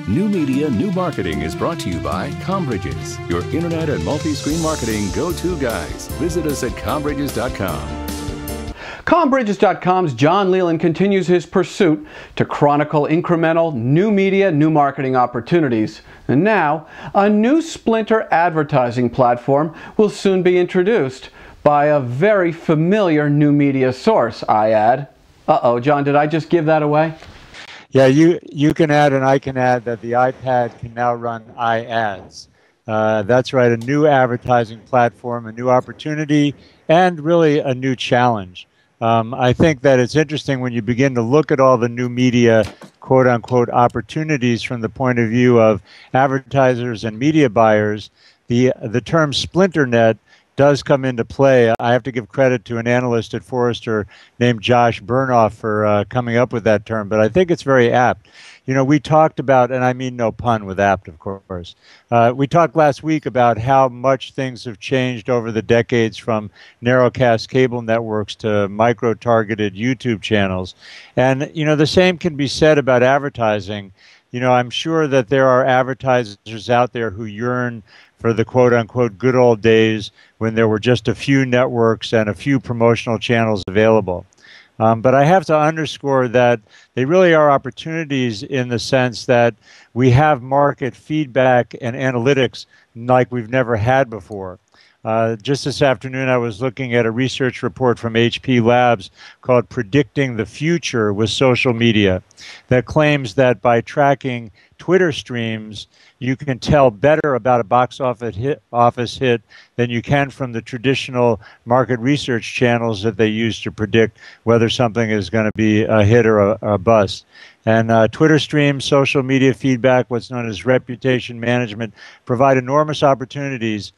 New Media, New Marketing is brought to you by Combridges, your internet and multi-screen marketing go-to guys. Visit us at Combridges.com. Combridges.com's John Leland continues his pursuit to chronicle incremental new media, new marketing opportunities. And now, a new Splinter advertising platform will soon be introduced by a very familiar new media source, iAds. Uh-oh, John, did I just give that away? Yeah, you can add and I can add that the iPad can now run iAds. That's right, a new advertising platform, a new opportunity, and really a new challenge. I think that it's interesting when you begin to look at all the new media, quote-unquote, opportunities from the point of view of advertisers and media buyers. The term Splinter-Net does come into play. I have to give credit to an analyst at Forrester named Josh Burnoff for coming up with that term, but I think it's very apt. You know, we talked about, and I mean no pun with apt, of course, we talked last week about how much things have changed over the decades from narrowcast cable networks to micro-targeted YouTube channels. And, you know, the same can be said about advertising. You know, I'm sure that there are advertisers out there who yearn for the quote-unquote good old days when there were just a few networks and a few promotional channels available. But I have to underscore that they really are opportunities in the sense that we have market feedback and analytics like we've never had before. Just this afternoon, I was looking at a research report from HP Labs called Predicting the Future with Social Media that claims that by tracking Twitter streams, you can tell better about a box office hit than you can from the traditional market research channels that they use to predict whether something is going to be a hit or a bust. And Twitter streams, social media feedback, what's known as reputation management, provide enormous opportunities,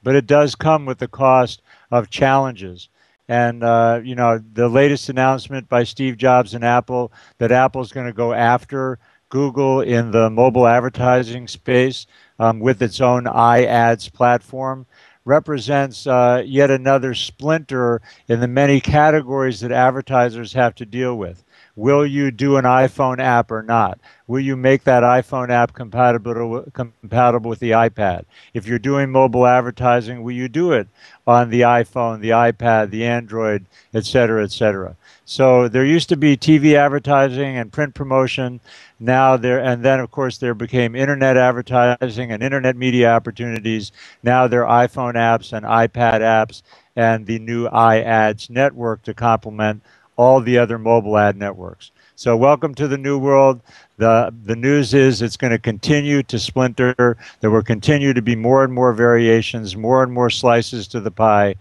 but it does come with the cost of challenges. And, you know, the latest announcement by Steve Jobs and Apple that Apple's going to go after Google in the mobile advertising space with its own iAds platform represents yet another splinter in the many categories that advertisers have to deal with. Will you do an iPhone app or not? Will you make that iPhone app compatible with the iPad? If you're doing mobile advertising, will you do it on the iPhone, the iPad, the Android, et cetera, et cetera? So there used to be TV advertising and print promotion. Now and then of course there became internet advertising and internet media opportunities. Now there are iPhone apps and iPad apps and the new iAds network to complement all the other mobile ad networks. So welcome to the new world. The news is it's going to continue to splinter. There will continue to be more and more variations, more and more slices to the pie.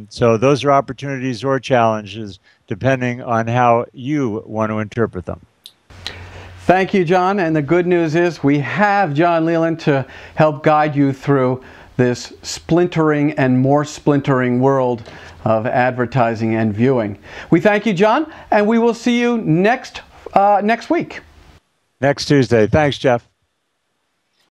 So those are opportunities or challenges depending on how you want to interpret them. Thank you, John. And the good news is we have John Leland to help guide you through this splintering and more splintering world of advertising and viewing. We thank you, John, and we will see you next week. Next Tuesday. Thanks, Jeff.